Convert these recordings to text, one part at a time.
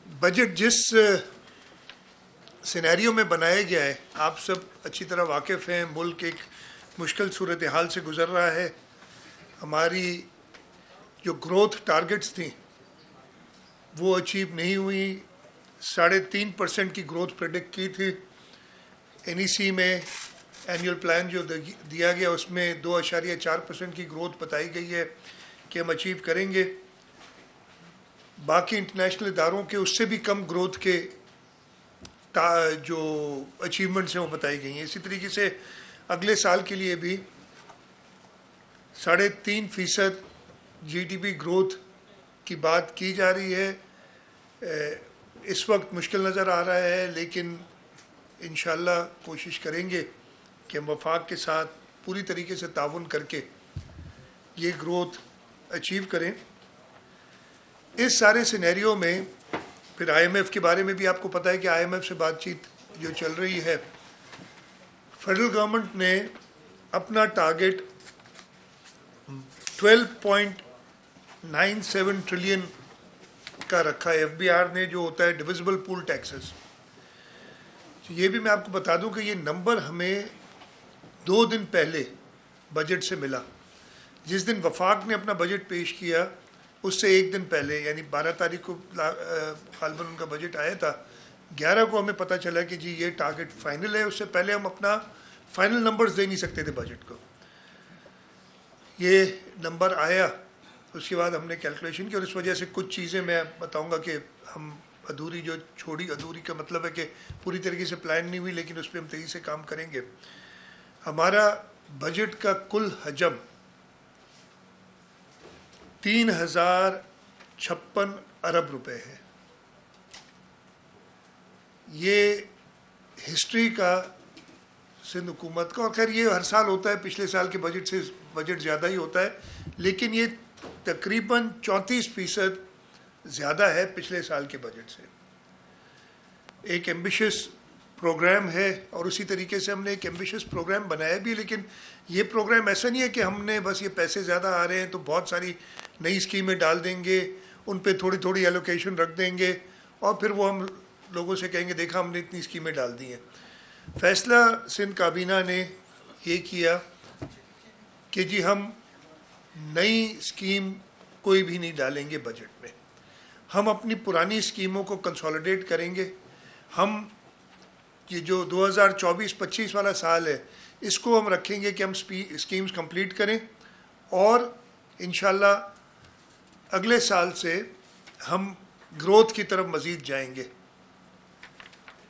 Budget جس scenario میں بنایا گیا ہے آپ سب اچھی طرح واقف ہیں. ملک ایک مشکل صورتحال سے گزر رہا ہے. ہماری جو گروتھ ٹارگٹس تھیں وہ اچیو نہیں ہوئی. 3.5% کی گروتھ پریڈکٹ کی تھی. این ای سی میں اینیول پلان جو دیا گیا اس میں 2.4% کی گروتھ بتائی گئی ہے کہ ہم اچیو کریں گے. باقی انٹرنیشنل اداروں کے اس سے بھی کم گروتھ کے جو اچیومنٹس ہیں وہ بتائی گئی ہیں. اسی طریقے سے اگلے سال کے لیے بھی 3.5% جی ڈی پی گروتھ کی بات کی جا رہی ہے. اس وقت مشکل نظر آ رہا ہے لیکن انشاءاللہ کوشش کریں گے کہ ہم وفاق کے ساتھ پوری طریقے سے تعاون کر کے یہ گروتھ اچیو کریں. اس سارے سینیریو میں پھر آئی ایم ایف کے بارے میں بھی آپ کو پتہ ہے کہ آئی ایم ایف سے بات چیت جو چل رہی ہے. فیڈرل گورنمنٹ نے اپنا ٹارگٹ 12.97 ٹریلین کا رکھا ہے. ایف بی آر نے جو ہوتا ہے ڈویزبل پول ٹیکسز. یہ بھی میں آپ کو بتا دوں کہ یہ نمبر ہمیں 2 دن پہلے بجٹ سے ملا. جس دن وفاق نے اپنا بجٹ پیش کیا اس سے 1 دن پہلے یعنی 12 تاریخ کو غالباً ان کا بجٹ آیا تھا. 11 کو ہمیں پتہ چلا کہ جی یہ ٹارگٹ فائنل ہے. اس سے پہلے ہم اپنا فائنل نمبرز دے نہیں سکتے تھے بجٹ کو. یہ نمبر آیا اس کے بعد ہم نے کیلکولیشن کی اور اس وجہ سے کچھ چیزیں میں بتاؤں گا کہ ہم ادھوری کا مطلب ہے کہ پوری طریقے سے پلان نہیں ہوئی لیکن اس پہ ہم تیزی سے کام کریں گے. ہمارا بجٹ کا کل حجم 3,056 ارب روپے ہے. یہ ہسٹری کا سندھ حکومت کا، اور خیر یہ ہر سال ہوتا ہے، پچھلے سال کے بجٹ سے بجٹ زیادہ ہی ہوتا ہے لیکن یہ تقریباً 34% زیادہ ہے پچھلے سال کے بجٹ سے. ایک ایمبیشس پروگرام ہے اور اسی طریقے سے ہم نے ایک ایمبیشس پروگرام بنایا بھی. لیکن یہ پروگرام ایسا نہیں ہے کہ ہم نے بس یہ پیسے زیادہ آ رہے ہیں تو بہت ساری نئی اسکیمیں ڈال دیں گے، ان پہ تھوڑی تھوڑی ایلوکیشن رکھ دیں گے اور پھر وہ ہم لوگوں سے کہیں گے دیکھا ہم نے اتنی اسکیمیں ڈال دی ہیں. فیصلہ سندھ کابینہ نے یہ کیا کہ جی ہم نئی اسکیم کوئی بھی نہیں ڈالیں گے بجٹ میں. ہم اپنی پرانی اسکیموں کو کنسولیڈیٹ کریں گے. ہم یہ جو 2024-25 والا سال ہے اس کو ہم رکھیں گے کہ ہم اسکیمز کمپلیٹ کریں اور انشاءاللہ اگلے سال سے ہم گروتھ کی طرف مزید جائیں گے.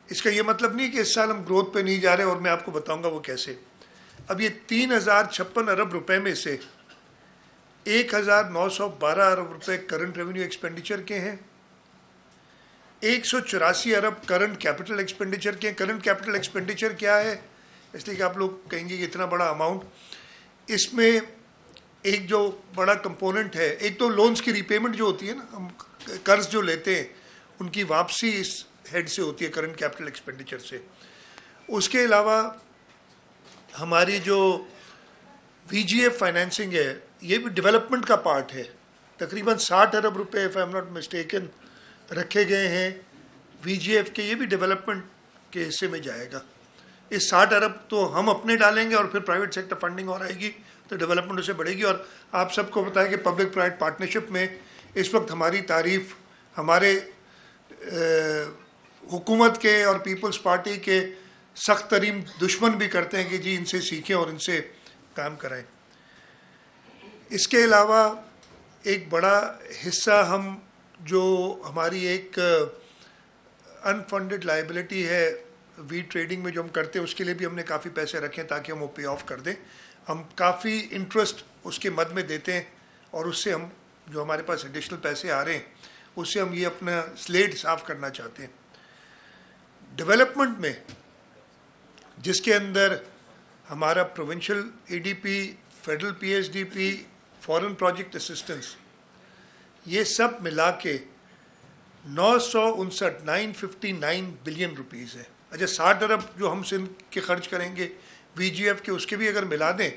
اس کا یہ مطلب نہیں کہ اس سال ہم گروتھ پہ نہیں جا رہے اور میں آپ کو بتاؤں گا وہ کیسے. اب یہ 3,056 ارب روپے میں سے 1,912 ارب روپے کرنٹ ریونیو ایکسپینڈیچر کے ہیں. 184 ارب کرنٹ کیپٹل ایکسپینڈیچر کے ہیں. کرنٹ کیپٹل ایکسپینڈیچر کیا ہے؟ اس لیے کہ آپ لوگ کہیں گے کہ اتنا بڑا اماؤنٹ. اس میں ایک جو بڑا کمپوننٹ ہے، ایک تو لونز کی ریپیمنٹ جو ہوتی ہے نا، ہم قرض جو لیتے ہیں ان کی واپسی اس ہیڈ سے ہوتی ہے کرنٹ کیپٹل ایکسپینڈیچر سے. اس کے علاوہ ہماری جو وی جی ایف فائنینسنگ ہے یہ بھی ڈیولپمنٹ کا پارٹ ہے. تقریباً 60 ارب روپے if I am not mistaken رکھے گئے ہیں وی جی ایف کے. یہ بھی ڈیولپمنٹ کے حصے میں جائے گا. اس 60 ارب تو ہم اپنے ڈالیں گے اور پھر پرائیویٹ سیکٹر فنڈنگ اور آئے گی تو ڈیولپمنٹ اسے بڑھے گی. اور آپ سب کو پتہ ہے کہ پبلک پرائیویٹ پارٹنرشپ میں اس وقت ہماری تعریف ہمارے حکومت کے اور پیپلز پارٹی کے سخت ترین دشمن بھی کرتے ہیں کہ جی ان سے سیکھیں اور ان سے کام کرائیں. اس کے علاوہ ایک بڑا حصہ ہم جو ہماری ایک انفنڈڈ لائبلٹی ہے وی ٹریڈنگ میں جو ہم کرتے ہیں اس کے لیے بھی ہم نے کافی پیسے رکھے ہیں تاکہ ہم وہ پے آف کر دیں. ہم کافی انٹرسٹ اس کے مد میں دیتے ہیں اور اس سے ہم جو ہمارے پاس ایڈیشنل پیسے آ رہے ہیں اس سے ہم یہ اپنا سلیٹ صاف کرنا چاہتے ہیں. ڈیولپمنٹ میں جس کے اندر ہمارا provincial E D P, federal P S D P, foreign project assistance, یہ سب ملا کے 959 بلین روپیز ہے. اچھا 60 ارب جو ہم سندھ کے خرچ کریں گے وی جی ایف کے اس کے بھی اگر ملا دیں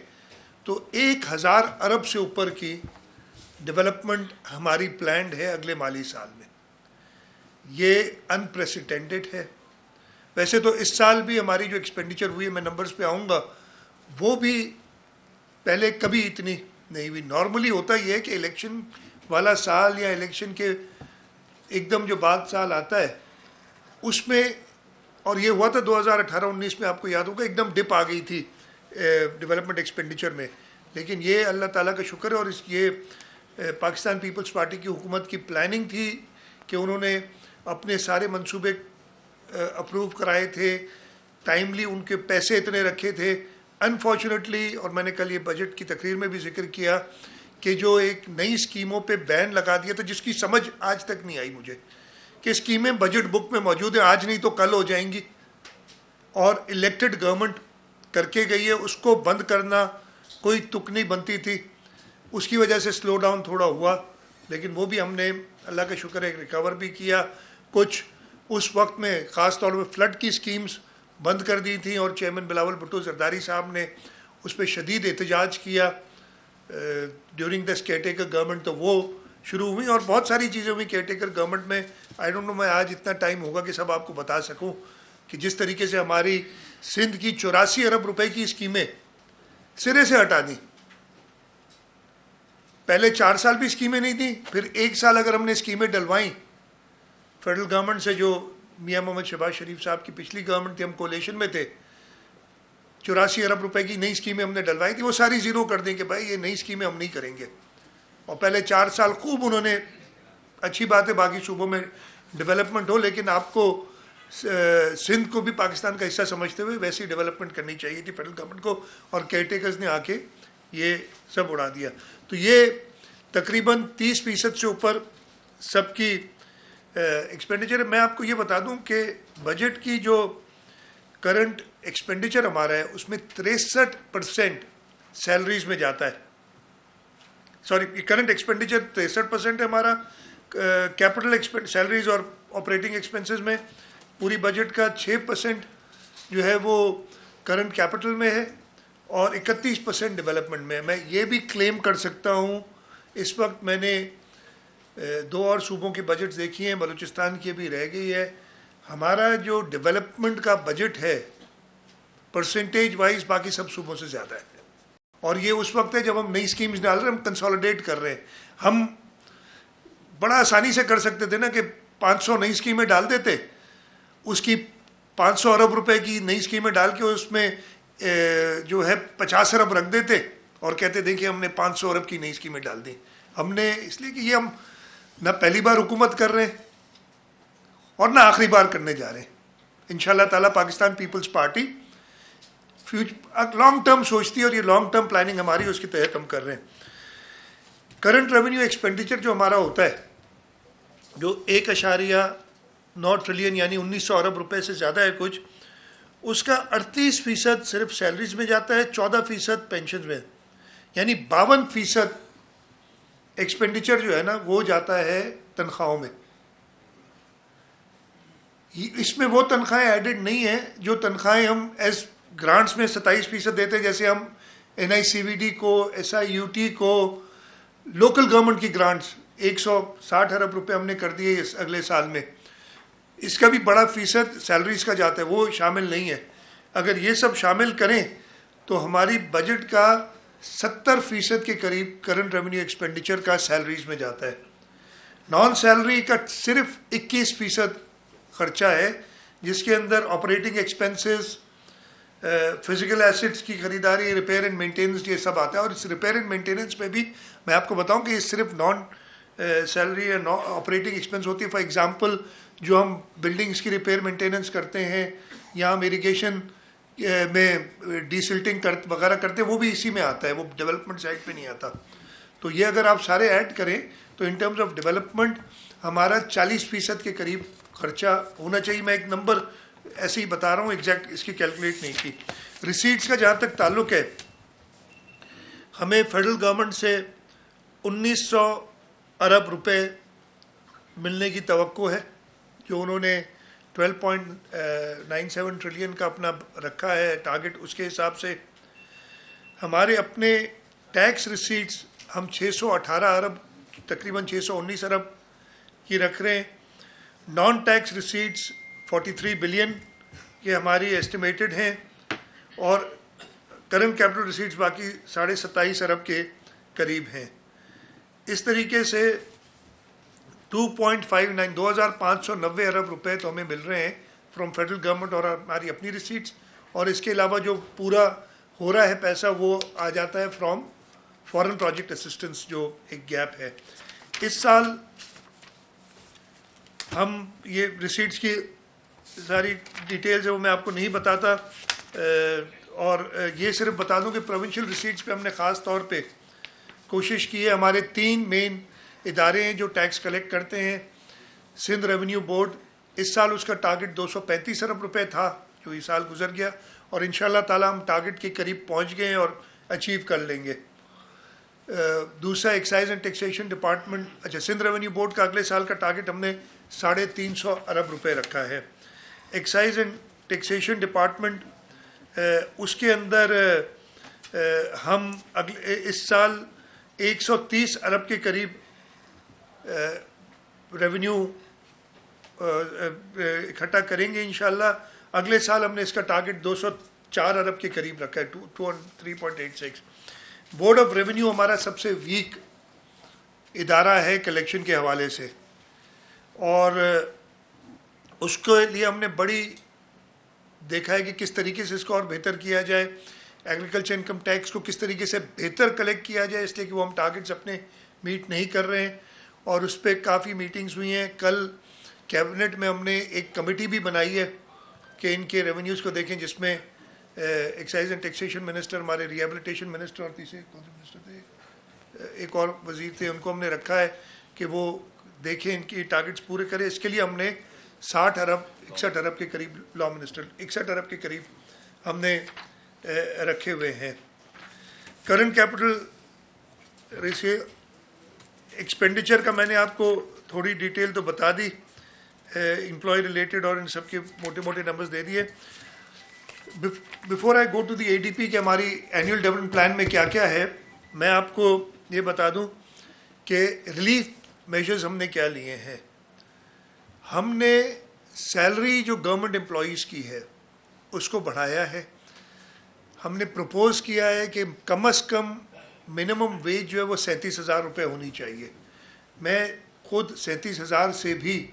تو 1,000 ارب سے اوپر کی ڈیولپمنٹ ہماری پلانڈ ہے اگلے مالی سال میں. یہ انپریسیڈنٹڈ ہے. ویسے تو اس سال بھی ہماری جو ایکسپینڈیچر ہوئی ہے، میں نمبرز پہ آؤں گا، وہ بھی پہلے کبھی اتنی نہیں ہوئی. نارملی ہوتا یہ ہے کہ الیکشن والا سال یا الیکشن کے ایک دم جو بعد سال آتا ہے اس میں، اور یہ ہوا تھا 2018-19 میں، آپ کو یاد ہوگا ایک دم ڈپ آ گئی تھی ڈیولپمنٹ ایکسپینڈیچر میں. لیکن یہ اللہ تعالیٰ کا شکر ہے، اور یہ پاکستان پیپلز پارٹی کی حکومت کی پلاننگ تھی کہ انہوں نے اپنے سارے منصوبے اپروو کرائے تھے، ٹائملی ان کے پیسے اتنے رکھے تھے. انفارچونیٹلی، اور میں نے کل یہ بجٹ کی تقریر میں بھی ذکر کیا کہ جو ایک نئی اسکیموں پہ بین لگا دیا تھا جس کی سمجھ آج تک نہیں آئی مجھے، کہ اسکیمیں بجٹ بک میں موجود ہیں، آج نہیں تو کل ہو جائیں گی، اور الیکٹڈ گورنمنٹ کر کے گئی ہے، اس کو بند کرنا کوئی تک نہیں بنتی تھی. اس کی وجہ سے سلو ڈاؤن تھوڑا ہوا، لیکن وہ بھی ہم نے اللہ کا شکر ہے ریکور بھی کیا. کچھ اس وقت میں خاص طور پہ فلڈ کی اسکیمز بند کر دی تھیں، اور چیئرمین بلاول بھٹو زرداری صاحب نے اس پہ شدید احتجاج کیا during this care taker government. تو وہ شروع ہوئی، اور بہت ساری چیزیں ہوئی کیئر ٹیکر گورنمنٹ میں. آئی ڈونٹ نو میں آج اتنا ٹائم ہوگا کہ سب آپ کو بتا سکوں کہ جس طریقے سے ہماری سندھ کی 84 ارب روپے کی اسکیمیں سرے سے ہٹا دیں. پہلے 4 سال بھی اسکیمیں نہیں تھیں، پھر 1 سال اگر ہم نے اسکیمیں ڈلوائیں فیڈرل گورنمنٹ سے، جو میاں محمد شہباز شریف صاحب کی پچھلی گورنمنٹ تھی، ہم کولیشن میں تھے، 84 ارب روپے کی نئی اسکیمیں ہم نے ڈلوائی تھی، وہ ساری زیرو کر دیں کہ بھائی یہ نئی اسکیمیں ہم نہیں کریں گے. اور پہلے 4 سال خوب انہوں نے، اچھی بات ہے باقی صوبوں میں ڈیولپمنٹ ہو، لیکن آپ کو سندھ کو بھی پاکستان کا حصہ سمجھتے ہوئے ویسی ڈیولپمنٹ کرنی چاہیے تھی فیڈرل گورنمنٹ کو، اور کیئر ٹیکرز نے آ کے یہ سب اڑا دیا. تو یہ تقریباً 30% سے اوپر سب کی ایکسپینڈیچر. میں آپ کو یہ بتا دوں کہ بجٹ کی جو کرنٹ ایکسپینڈیچر ہمارا ہے اس میں 63% سیلریز میں جاتا ہے. سوری، کرنٹ ایکسپینڈیچر 63% ہے ہمارا کیپٹل سیلریز اور آپریٹنگ ایکسپنسز میں. پوری بجٹ کا 6% جو ہے وہ کرنٹ کیپٹل میں ہے، اور 31% ڈیولپمنٹ میں. میں یہ بھی کلیم کر سکتا ہوں، اس وقت میں نے 2 اور صوبوں کے بجٹ دیکھی ہیں، بلوچستان کی بھی رہ گئی ہے. ہمارا جو ڈیولپمنٹ کا بجٹ ہے پرسنٹیج وائز باقی سب صوبوں سے زیادہ ہے. اور یہ اس وقت ہے جب ہم نئی اسکیمز ڈال رہے ہیں، ہم کنسالیڈیٹ کر رہے ہیں. ہم بڑا آسانی سے کر سکتے تھے نا کہ 500 نئی اسکیمیں ڈال دیتے، اس کی 500 ارب روپے کی نئی اسکیمیں ڈال کے اس میں جو ہے 50 ارب رکھ دیتے اور کہتے دیکھیں ہم نے 500 ارب کی نئی اسکیمیں ڈال دی. ہم نے اس لیے کہ یہ ہم نہ پہلی بار حکومت کر رہے ہیں اور نہ آخری بار کرنے جا رہے ہیں. انشاءاللہ تعالیٰ پاکستان پیپلز پارٹی لانگ ٹرم سوچتی ہے، اور یہ لانگ ٹرم پلاننگ ہماری اس کے تحت ہم کر رہے ہیں. کرنٹ ریونیو ایکسپینڈیچر جو ہمارا ہوتا ہے، جو 1.9 ٹریلین یعنی 1900 ارب روپے سے زیادہ ہے کچھ، اس کا 38% صرف سیلریز میں جاتا ہے، 14% پینشن میں، یعنی 52% ایکسپینڈیچر جو ہے نا وہ جاتا ہے تنخواہوں میں. اس میں وہ تنخواہیں ایڈڈ نہیں ہیں جو تنخواہیں ہم ایز گرانٹس میں 27% دیتے ہیں، جیسے ہم NICVD کو، SIUT کو، لوکل گورنمنٹ کی گرانٹس 160 ارب روپے ہم نے کر دیے اس اگلے سال میں. اس کا بھی بڑا فیصد سیلریز کا جاتا ہے، وہ شامل نہیں ہے. اگر یہ سب شامل کریں تو ہماری بجٹ کا 70% کے قریب کرنٹ ریونیو ایکسپینڈیچر کا سیلریز میں جاتا ہے. نان سیلری کا صرف 21% خرچہ ہے، جس کے اندر آپریٹنگ ایکسپنسز، فزیکل ایسٹس کی خریداری، ریپیئر اینڈ مینٹیننس، یہ سب آتا ہے. اور اس ریپیئر اینڈ مینٹیننس میں بھی میں آپ کو بتاؤں کہ یہ صرف نان سیلری یا آپریٹنگ ایکسپنس ہوتی ہے. فار ایگزامپل جو ہم بلڈنگس کی ریپیئر مینٹیننس کرتے ہیں، یا ہم اریگیشن میں ڈی سلٹنگ وغیرہ کرتے ہیں، وہ بھی اسی میں آتا ہے، وہ ڈیولپمنٹ سائڈ پہ نہیں آتا. تو یہ اگر آپ سارے ایڈ کریں تو ان ٹرمز آف ڈیولپمنٹ ہمارا 40% کے قریب خرچہ ہونا چاہیے. میں ایک نمبر ایسے ہی بتا رہا ہوں، ایگزیکٹ اس کی کیلکولیٹ نہیں کی. ریسیٹس کا جہاں تک تعلق ہے، ہمیں فیڈرل گورنمنٹ سے 1900 ارب روپے ملنے کی توقع ہے، جو انہوں نے 12.97 ٹریلین کا اپنا رکھا ہے ٹارگٹ. اس کے حساب سے ہمارے اپنے ٹیکس ریسیٹس ہم 618 ارب، تقریباً 619 ارب کی رکھ رہے ہیں. نان ٹیکس ریسیٹس 43 بلین یہ ہماری ایسٹیمیٹڈ ہیں, اور کرنٹ کیپٹل ریسیٹس باقی 27.5 ارب کے قریب ہیں. اس طریقے سے 2.59 ارب روپے تو ہمیں مل رہے ہیں فرام فیڈرل گورنمنٹ اور ہماری اپنی ریسیٹس, اور اس کے علاوہ جو پورا ہو رہا ہے پیسہ وہ آ جاتا ہے فرام فورن پروجیکٹ اسسٹنس, جو ایک گیپ ہے. اس سال ہم یہ ریسیٹس کی ساری ڈیٹیلز ہے وہ میں آپ کو نہیں بتاتا, اور یہ صرف بتا دوں کہ پروونشل ریسیٹس پہ ہم نے خاص طور پہ کوشش کی ہے. ہمارے 3 مین ادارے ہیں جو ٹیکس کلیکٹ کرتے ہیں. سندھ ریونیو بورڈ, اس سال اس کا ٹارگٹ 235 ارب روپے تھا جو یہ سال گزر گیا, اور انشاءاللہ تعالی ہم ٹارگٹ کے قریب پہنچ گئے ہیں اور اچیو کر لیں گے. دوسرا ایکسائز اینڈ ٹیکسیشن ڈپارٹمنٹ, اچھا سندھ ریونیو بورڈ کا اگلے سال کا ٹارگٹ ہم نے 350 ارب روپے رکھا ہے. ایکسائز اینڈ ٹیکسیشن ڈپارٹمنٹ, اس کے اندر ہم اس سال 130 ارب کے قریب ریونیو اکٹھا کریں گے انشاءاللہ. اگلے سال ہم نے اس کا ٹارگٹ 204 ارب کے قریب رکھا ہے, 3.86. بورڈ آف ریونیو ہمارا سب سے ویک ادارہ ہے کلیکشن کے حوالے سے, اور اس کے لیے ہم نے بڑی دیکھا ہے کہ کس طریقے سے اس کو اور بہتر کیا جائے. ایگریکلچر انکم ٹیکس کو کس طریقے سے بہتر کلیکٹ کیا جائے, اس لیے کہ وہ ہم ٹارگٹس اپنے میٹ نہیں کر رہے ہیں, اور اس پہ کافی میٹنگز ہوئی ہیں. کل کیبنٹ میں ہم نے ایک کمیٹی بھی بنائی ہے کہ ان کے ریونیوز کو دیکھیں, جس میں ایکسائز اینڈ ٹیکسیشن منسٹر, ہمارے ریہیبلیٹیشن منسٹر, اور تیسرے کون سے منسٹر تھے, ایک اور وزیر تھے, ان کو ہم نے رکھا ہے کہ وہ دیکھیں ان کی ٹارگٹس پورے کریں. اس کے لیے ہم نے 61 ارب کے قریب, لا منسٹر 61 ارب کے قریب ہم نے رکھے ہوئے ہیں. کرنٹ کیپٹل ایکسپینڈیچر کا میں نے آپ کو تھوڑی ڈیٹیل تو بتا دی, امپلائی ریلیٹڈ اور ان سب کے موٹے موٹے نمبرز دے دیے. Before I go to the A D P کہ ہماری اینیول ڈیولپمنٹ پلان میں کیا کیا ہے, میں آپ کو یہ بتا دوں کہ ریلیف میجرز ہم نے کیا لیے ہیں. ہم نے سیلری جو گورنمنٹ امپلائیز کی ہے اس کو بڑھایا ہے. ہم نے پروپوز کیا ہے کہ کم از کم منیمم ویج جو ہے وہ 37,000 روپے ہونی چاہیے. میں خود 37,000 سے بھی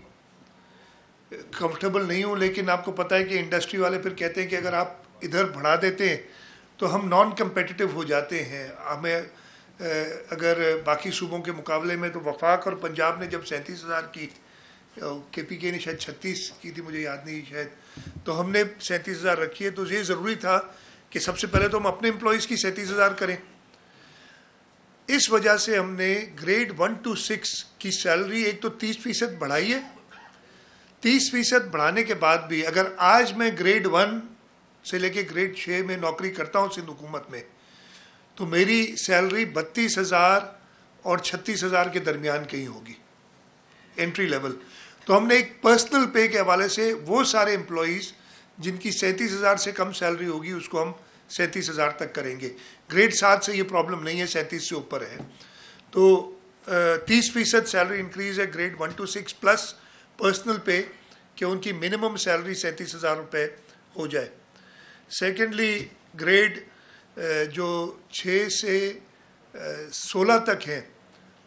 کمفرٹیبل نہیں ہوں, لیکن آپ کو پتہ ہے کہ انڈسٹری والے پھر کہتے ہیں کہ اگر آپ ادھر بڑھا دیتے ہیں تو ہم نان کمپیٹیٹو ہو جاتے ہیں. ہمیں اگر باقی صوبوں کے مقابلے میں, تو وفاق اور پنجاب نے جب 37,000 کی, کے پی کے نے شاید 36 کی تھی, مجھے یاد نہیں شاید, تو ہم نے 37,000 رکھی ہے. تو یہ ضروری تھا کہ سب سے پہلے تو ہم اپنے امپلائیز کی 37,000 کریں. اس وجہ سے ہم نے گریڈ 1 to 6 کی سیلری ایک تو 30% بڑھائی ہے. 30% بڑھانے کے بعد بھی اگر آج میں گریڈ 1 سے لے کے گریڈ 6 میں نوکری کرتا ہوں سندھ حکومت میں, تو میری سیلری 32,000 اور 36,000 کے درمیان کہیں ہوگی انٹری لیول. تو ہم نے ایک پرسنل پے کے حوالے سے وہ سارے امپلائیز جن کی 37,000 سے کم سیلری ہوگی اس کو ہم 37,000 تک کریں گے. گریڈ 7 سے یہ پرابلم نہیں ہے, 37 سے اوپر ہے. تو 30% سیلری انکریز ہے گریڈ 1 to 6 پلس پرسنل پے, کہ ان کی منیمم سیلری 37,000 روپے ہو جائے. سیکنڈلی گریڈ جو 6 سے 16 تک ہیں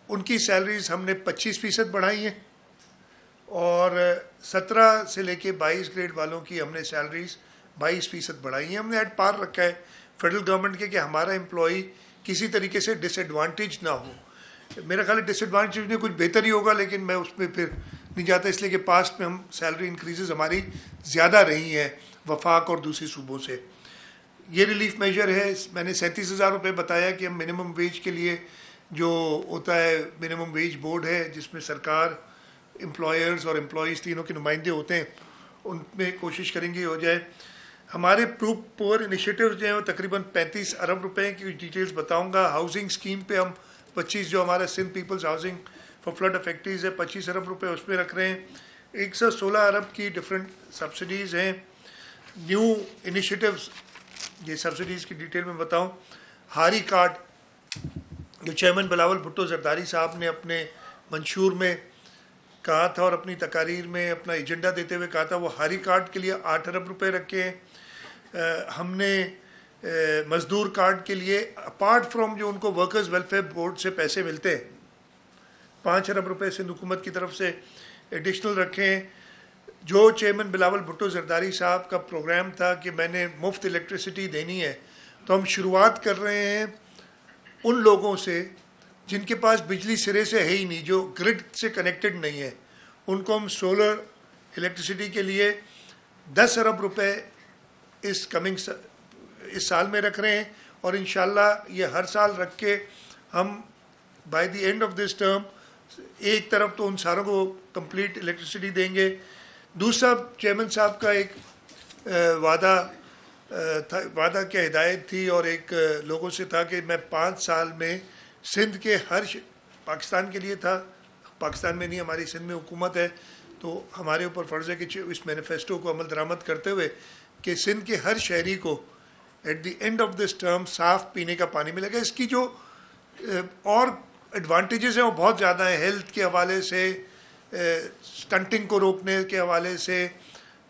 ان کی سیلریز ہم نے 25% بڑھائی ہیں, اور 17 سے لے کے 22 گریڈ والوں کی ہم نے سیلریز 22% بڑھائی ہیں. ہم نے ایٹ پار رکھا ہے فیڈرل گورنمنٹ کے کہ ہمارا امپلائی کسی طریقے سے ڈس ایڈوانٹیج نہ ہو. میرا خیال ہے ڈس ایڈوانٹیج میں کچھ بہتر ہی ہوگا, لیکن میں اس میں پھر نہیں جاتا, اس لیے کہ پاسٹ میں ہم سیلری انکریزز ہماری زیادہ رہی ہیں وفاق اور دوسری صوبوں سے. یہ ریلیف میجر ہے. میں نے 37,000 روپے بتایا کہ ہم منیمم ویج کے لیے جو ہوتا ہے منیمم ویج بورڈ ہے جس میں سرکار, امپلائرز اور امپلائیز تینوں کے نمائندے ہوتے ہیں, ان میں کوشش کریں گے ہو جائے. ہمارے پور انیشیٹیو جو ہیں وہ تقریباً 35 ارب روپے کی ڈیٹیلز بتاؤں گا. ہاؤسنگ اسکیم پہ ہم 25, جو ہمارا Sindh peoples housing for flood affectees ہے, 25 ارب روپے اس پہ رکھ رہے ہیں. 116 ارب کی ڈفرینٹ سبسڈیز ہیں. نیو انیشیٹیوز, یہ سبسڈیز کی ڈیٹیل میں بتاؤں. ہاری کارڈ جو چیئرمین بلاول بھٹو زرداری صاحب نے اپنے منشور میں کہا تھا اور اپنی تقاریر میں اپنا ایجنڈا دیتے ہوئے کہا تھا وہ ہاری کارڈ کے لیے 8 ارب روپے رکھے ہیں. ہم نے مزدور کارڈ کے لیے اپارٹ فرام جو ان کو ورکرز ویلفیئر بورڈ سے پیسے ملتے ہیں 5 ارب روپے سندھ حکومت کی طرف سے ایڈیشنل رکھے ہیں. جو چیئرمین بلاول بھٹو زرداری صاحب کا پروگرام تھا کہ میں نے مفت الیکٹریسٹی دینی ہے, تو ہم شروعات کر رہے ہیں ان لوگوں سے جن کے پاس بجلی سرے سے ہے ہی نہیں, جو گرڈ سے کنیکٹڈ نہیں ہے. ان کو ہم سولر الیکٹریسٹی کے لیے 10 ارب روپے اس سال میں رکھ رہے ہیں, اور انشاءاللہ یہ ہر سال رکھ کے ہم by the end of this term ایک طرف تو ان ساروں کو کمپلیٹ الیکٹریسٹی دیں گے. دوسرا چیئرمین صاحب کا ایک وعدہ کیا ہدایت تھی اور ایک لوگوں سے تھا کہ میں 5 سال میں سندھ کے ہر پاکستان کے لیے تھا, پاکستان میں نہیں ہماری سندھ میں حکومت ہے, تو ہمارے اوپر فرض ہے کہ اس مینیفیسٹو کو عمل درآمد کرتے ہوئے کہ سندھ کے ہر شہری کو at the end of this term صاف پینے کا پانی ملے گا. اس کی جو اور ایڈوانٹیجز ہیں وہ بہت زیادہ ہیں, ہیلتھ کے حوالے سے, سٹنٹنگ کو روکنے کے حوالے سے,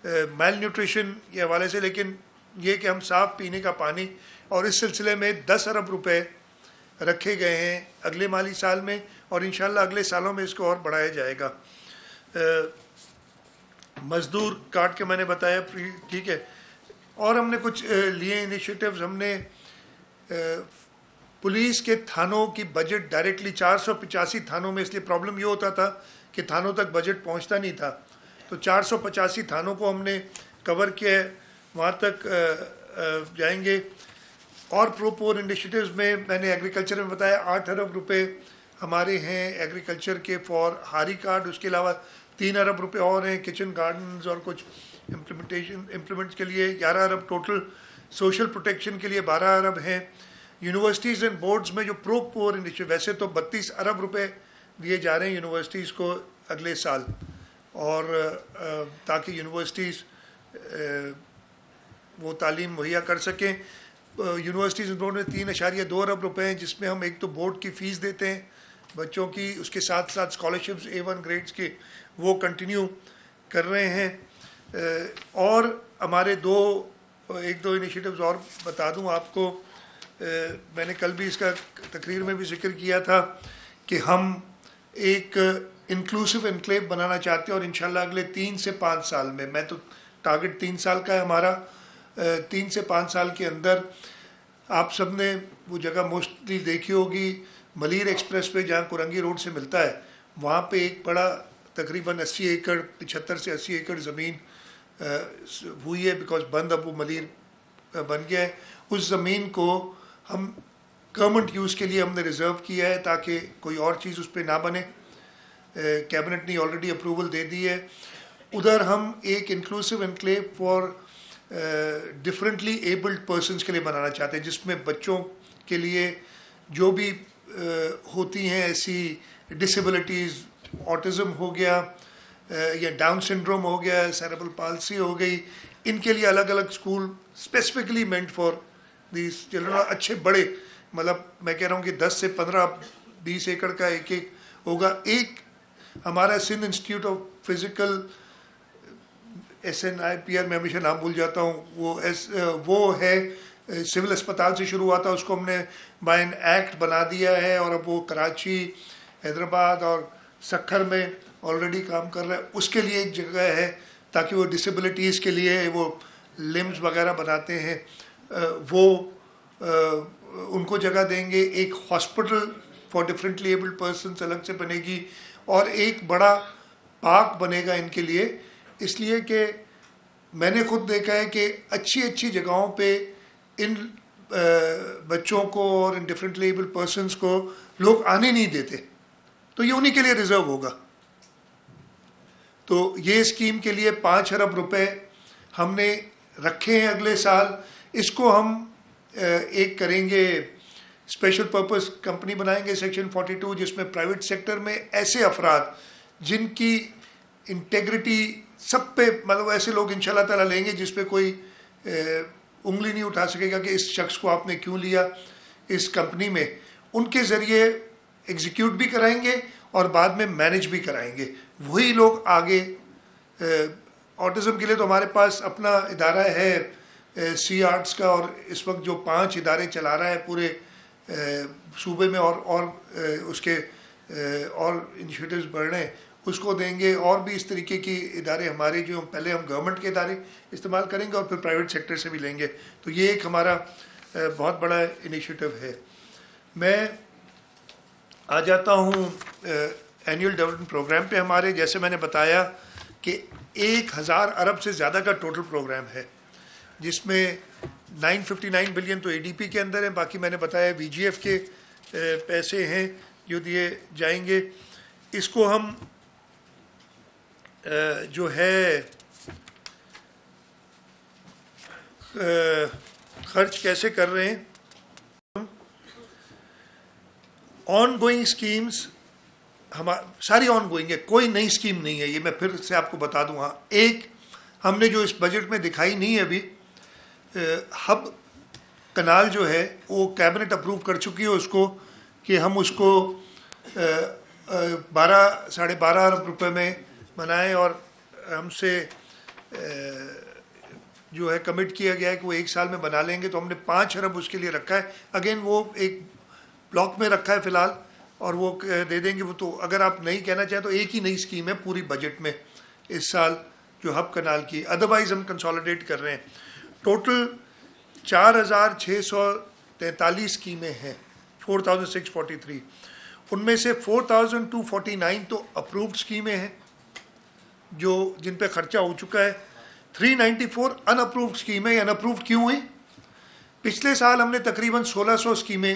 میل نیوٹریشن کے حوالے سے, لیکن یہ کہ ہم صاف پینے کا پانی, اور اس سلسلے میں 10 ارب روپے رکھے گئے ہیں اگلے مالی سال میں, اور انشاءاللہ اگلے سالوں میں اس کو اور بڑھایا جائے گا. مزدور کارڈ کے میں نے بتایا, ٹھیک ہے. اور ہم نے کچھ لیے انیشیٹیوز. ہم نے پولیس کے تھانوں کی بجٹ ڈائریکٹلی 485 تھانوں میں, اس لیے پرابلم یہ ہوتا تھا کہ تھانوں تک بجٹ پہنچتا نہیں تھا, تو 485 تھانوں کو ہم نے کور کیا ہے, وہاں تک جائیں گے. اور پور انیشیٹیوز میں نے ایگریکلچر میں بتایا 8 ارب روپے ہمارے ہیں ایگریکلچر کے فار ہاری کارڈ. اس کے علاوہ 3 ارب روپے اور ہیں کچن گارڈنز اور کچھ امپلیمنٹ کے لیے 11 ارب ٹوٹل. سوشل پروٹیکشن کے لیے 12 ارب ہیں. یونیورسٹیز اینڈ بورڈز میں جو پور انیشیٹیو, ویسے تو 32 ارب روپے دیے جا رہے ہیں یونیورسٹیز کو اگلے سال, اور تاکہ یونیورسٹیز وہ تعلیم مہیا کر سکیں. یونیورسٹیز اینڈ بورڈ میں 3.2 ارب روپے ہیں, جس میں ہم ایک تو بورڈ کی فیس دیتے ہیں بچوں کی, اس کے ساتھ ساتھ اسکالرشپس A1 گریڈس کے وہ کنٹینیو کر رہے ہیں. اور ہمارے ایک دو انیشیٹیوز اور بتا دوں آپ کو, میں نے کل بھی اس کا تقریر میں بھی ذکر کیا تھا کہ ہم ایک انکلوسیو انکلیو بنانا چاہتے ہیں, اور انشاءاللہ اگلے 3 سے 5 سال میں تو ٹارگٹ 3 سال کا ہے ہمارا, 3 سے 5 سال کے اندر آپ سب نے وہ جگہ موسٹلی دیکھی ہوگی ملیر ایکسپریس پہ جہاں کورنگی روڈ سے ملتا ہے, وہاں پہ ایک بڑا تقریباً 80 ایکڑ 75 سے 80 ایکڑ زمین ہوئی ہے, بیکاز بند اب وہ ملیر بن گیا ہے. اس زمین کو ہم گورنمنٹ یوز کے لیے ہم نے ریزرو کیا ہے تاکہ کوئی اور چیز اس پہ نہ بنے. کیبنٹ نے آلریڈی اپروول دے دی ہے. ادھر ہم ایک inclusive enclave for differently abled persons کے لیے بنانا چاہتے ہیں, جس میں بچوں کے لیے جو بھی ہوتی ہیں ایسی ڈسیبلٹیز, آٹزم ہو گیا یا ڈاؤن سنڈروم ہو گیا, سیریبرل پالسی ہو گئی, ان کے لیے الگ الگ school specifically meant for these children. اچھے بڑے, مطلب میں کہہ رہا ہوں کہ 10 سے 15-20 ایکڑ کا ایک ہوگا. ایک ہمارا Sindh institute of physical SNIPR, میں ہمیشہ نام بھول جاتا ہوں, وہ ہے سول اسپتال سے شروع ہوا تھا, اس کو ہم نے بائی این ایکٹ بنا دیا ہے, اور اب وہ کراچی, حیدرآباد اور سکھر میں آلریڈی کام کر رہا ہے. اس کے لیے ایک جگہ ہے تاکہ وہ ڈسیبلٹیز کے لیے وہ لمز وغیرہ بناتے ہیں, وہ ان کو جگہ دیں گے. ایک hospital for differently abled persons الگ سے بنے گی, اور ایک بڑا پارک بنے گا ان کے لیے. اس لیے کہ میں نے خود دیکھا ہے کہ اچھی اچھی جگہوں پہ ان بچوں کو اور ان ڈفرینٹلی ایبلڈ پرسنس کو لوگ آنے نہیں دیتے, تو یہ انہی کے لیے ریزرو ہوگا. تو یہ اسکیم کے لیے 5 ارب روپے ہم نے رکھے ہیں اگلے سال. اس کو ہم ایک کریں گے اسپیشل پرپز کمپنی بنائیں گے سیکشن 42, جس میں پرائیویٹ سیکٹر میں ایسے افراد جن کی انٹیگریٹی سب پہ, مطلب ایسے لوگ انشاءاللہ تعالیٰ لیں گے جس پہ کوئی انگلی نہیں اٹھا سکے گا کہ اس شخص کو آپ نے کیوں لیا اس کمپنی میں. ان کے ذریعے ایگزیکیوٹ بھی کرائیں گے, اور بعد میں مینج بھی کرائیں گے. وہی لوگ آگے آٹزم کے لیے تو ہمارے پاس اپنا ادارہ ہے سی آرٹس کا, اور اس وقت جو 5 ادارے چلا رہا ہے پورے صوبے میں, اور اس کے اور انیشیٹوز بڑھ رہے ہیں, اس کو دیں گے. اور بھی اس طریقے کی ادارے ہمارے جو پہلے ہم گورنمنٹ کے ادارے استعمال کریں گے اور پھر پرائیویٹ سیکٹر سے بھی لیں گے. تو یہ ایک ہمارا بہت بڑا انیشیٹو ہے. میں آ جاتا ہوں اینیول ڈیولپمنٹ پروگرام پہ. ہمارے جیسے میں نے بتایا کہ 1000 ارب سے زیادہ کا ٹوٹل پروگرام ہے, جس میں 959 بلین تو اے ڈی پی کے اندر ہے, باقی میں نے بتایا وی جی ایف کے پیسے ہیں جو دیے جائیں گے. اس کو ہم جو ہے خرچ کیسے کر رہے ہیں. آن گوئنگ اسکیمز ساری آن گوئنگ ہے, کوئی نئی اسکیم نہیں ہے, یہ میں پھر سے آپ کو بتا دوں. ہاں ایک ہم نے جو اس بجٹ میں دکھائی نہیں ہے ابھی, ہب کنال جو ہے وہ کیبنٹ اپروو کر چکی ہے اس کو, کہ ہم اس کو 12.5 ارب روپے میں بنائیں, اور ہم سے جو ہے کمٹ کیا گیا ہے کہ وہ 1 سال میں بنا لیں گے. تو ہم نے 5 ارب اس کے لیے رکھا ہے. اگین وہ ایک بلاک میں رکھا ہے فی الحال, اور وہ دے دیں گے. وہ تو اگر آپ نہیں کہنا چاہیں تو ایک ہی نئی اسکیم ہے پوری بجٹ میں اس سال جو ہب کنال کی, ادروائز ہم کنسالیڈیٹ کر رہے ہیں. ٹوٹل 4643 اسکیمیں ہیں, 4643. ان میں سے 4249 تو اپرووڈ اسکیمیں ہیں جو جن پہ خرچہ ہو چکا ہے. 394 ان اپرووڈ اسکیمیں. ان اپرووڈ کیوں ہوئی؟ پچھلے سال ہم نے تقریباً 1600 اسکیمیں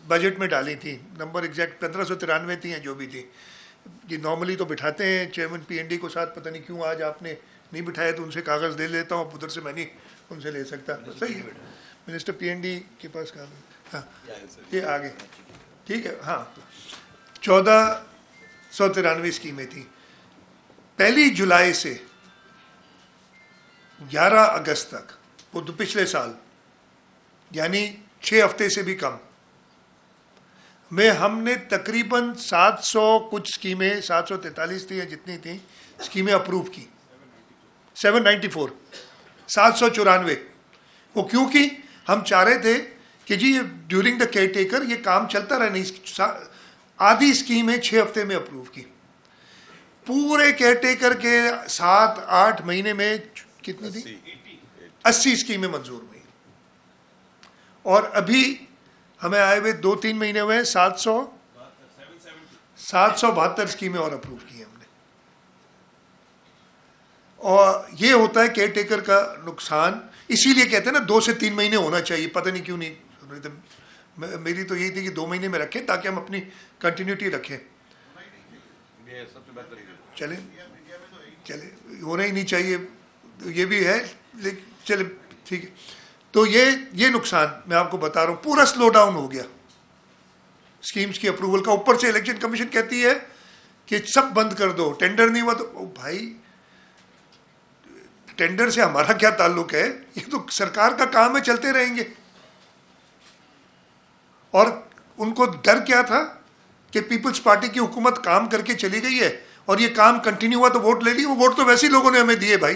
بجٹ میں ڈالی تھی, نمبر ایگزیکٹ 1593 تھیں جو بھی تھی. یہ نارملی تو بٹھاتے ہیں چیئرمین پی این ڈی کو ساتھ, پتہ نہیں کیوں آج آپ نے نہیں بٹھایا, تو ان سے کاغذ دے لیتا ہوں, ادھر سے میں نہیں ان سے لے سکتا. صحیح ہے, منسٹر پی این ڈی کے پاس کام ہے. ہاں یہ آگے ٹھیک ہے. ہاں 1493 اسکیمیں تھیں. 1 جولائی سے 11 اگست تک, وہ تو پچھلے سال, یعنی 6 ہفتے سے بھی کم میں ہم نے تقریباً 700 کچھ اسکیمیں, 743 تھیں یا جتنی تھیں اسکیمیں اپروو کی. 794 794. وہ کیوں کی؟ ہم چاہ رہے تھے کہ جی ڈیورنگ دا کیئر ٹیکر یہ کام چلتا رہے. نہیں, آدھی اسکیمیں 6 ہفتے میں اپروو کی. پورے کیئر ٹیکر کے 7-8 مہینے میں کتنی تھی؟ 80 اسکیمیں منظور ہوئی. اور ابھی ہمیں آئے ہوئے 2-3 مہینے ہوئے ہیں, 772 اسکیمیں اور اپروو کی ہیں ہم نے. اور یہ ہوتا ہے کیئر ٹیکر کا نقصان. اسی لیے کہتے ہیں نا 2 سے 3 مہینے ہونا چاہیے, پتہ نہیں کیوں نہیں. میری تو یہی تھی کہ 2 مہینے میں رکھیں تاکہ ہم اپنی کنٹینیوٹی رکھیں. چلیں ہونا ہی نہیں چاہیے, یہ بھی ہے, لیکن چلے ٹھیک ہے. تو یہ نقصان میں آپ کو بتا رہا ہوں, پورا سلو ڈاؤن ہو گیا اسکیمز کی اپروول کا. اوپر سے الیکشن کمیشن کہتی ہے کہ سب بند کر دو, ٹینڈر نہیں ہوا. تو بھائی ٹینڈر سے ہمارا کیا تعلق ہے؟ یہ تو سرکار کا کام ہے, چلتے رہیں گے. اور ان کو ڈر کیا تھا کہ پیپلز پارٹی کی حکومت کام کر کے چلی گئی ہے اور یہ کام کنٹینیو ہوا تو ووٹ لے لی. وہ ووٹ تو ویسے ہی لوگوں نے ہمیں دیے بھائی,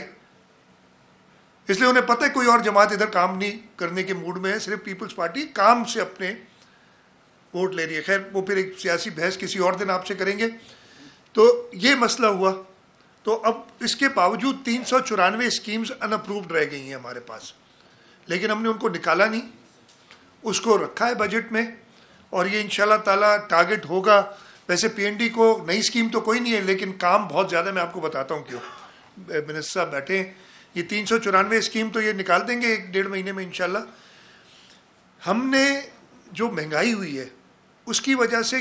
اس لیے انہیں پتہ ہے کوئی اور جماعت ادھر کام نہیں کرنے کے موڈ میں ہے, صرف پیپلز پارٹی کام سے اپنے ووٹ لے رہی ہے. خیر وہ پھر ایک سیاسی بحث کسی اور دن آپ سے کریں گے. تو یہ مسئلہ ہوا. تو اب اس کے باوجود 394 اسکیمز ان اپرووڈ رہ گئی ہیں ہمارے پاس, لیکن ہم نے ان کو نکالا نہیں, اس کو رکھا ہے بجٹ میں. اور یہ انشاءاللہ تعالیٰ ٹارگٹ ہوگا. ویسے پی این ڈی کو نئی اسکیم تو کوئی نہیں ہے, لیکن کام بہت زیادہ. میں آپ کو بتاتا ہوں کیوں. منسٹر صاحب بیٹھے ہیں, یہ 394 اسکیم تو یہ نکال دیں گے 1-1.5 مہینے میں انشاءاللہ. ہم نے جو مہنگائی ہوئی ہے اس کی وجہ سے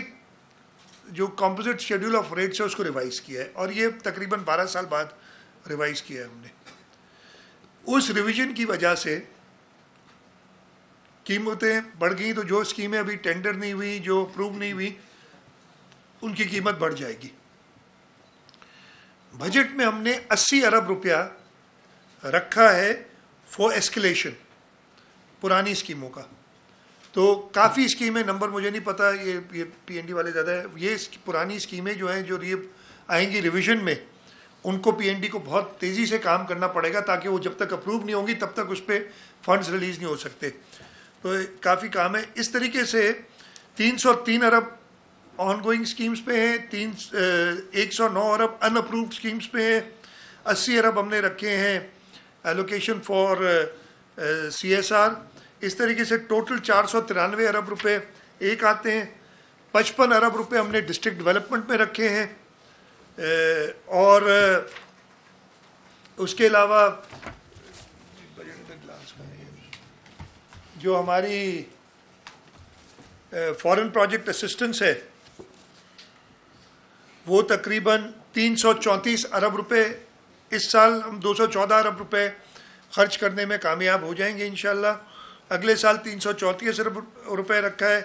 جو کمپوزٹ شیڈول آف ریٹس ہے اس کو ریوائز کیا ہے, اور یہ تقریباً 12 سال بعد ریوائز کیا ہے ہم نے. اس ریویژن کی وجہ سے قیمتیں بڑھ گئیں. تو جو اسکیمیں ابھی ٹینڈر نہیں ہوئی, جو اپروو نہیں ہوئی, ان کی قیمت بڑھ جائے گی. بجٹ میں ہم نے 80 ارب روپیہ رکھا ہے فور ایسکیلیشن پرانی اسکیموں کا. تو کافی اسکیمیں، نمبر مجھے نہیں پتا، یہ پی این ڈی والے زیادہ ہے، یہ پرانی اسکیمیں جو ہیں جو آئیں گی ریویژن میں، ان کو پی این ڈی کو بہت تیزی سے کام کرنا پڑے گا، تاکہ وہ جب تک اپروو نہیں ہوں گی تب تک اس پہ فنڈز ریلیز نہیں ہو سکتے. تو کافی کام ہے. اس طریقے سے 303 ارب آن گوئنگ اسکیمز پہ ہیں، 109 ارب ان اپرووڈ اسکیمز پہ ہیں، 80 ارب ہم نے رکھے ہیں allocation for C S R. اس طریقے سے ٹوٹل 493 ارب روپے ایک آتے ہیں. 55 ارب روپے ہم نے ڈسٹرکٹ ڈیولپمنٹ میں رکھے ہیں. اور اس کے علاوہ جو ہماری فارن پروجیکٹ اسسٹنس ہے وہ تقریباً 334 ارب روپے. اس سال ہم 214 ارب روپے خرچ کرنے میں کامیاب ہو جائیں گے انشاءاللہ. اگلے سال 334 ارب روپے رکھا ہے.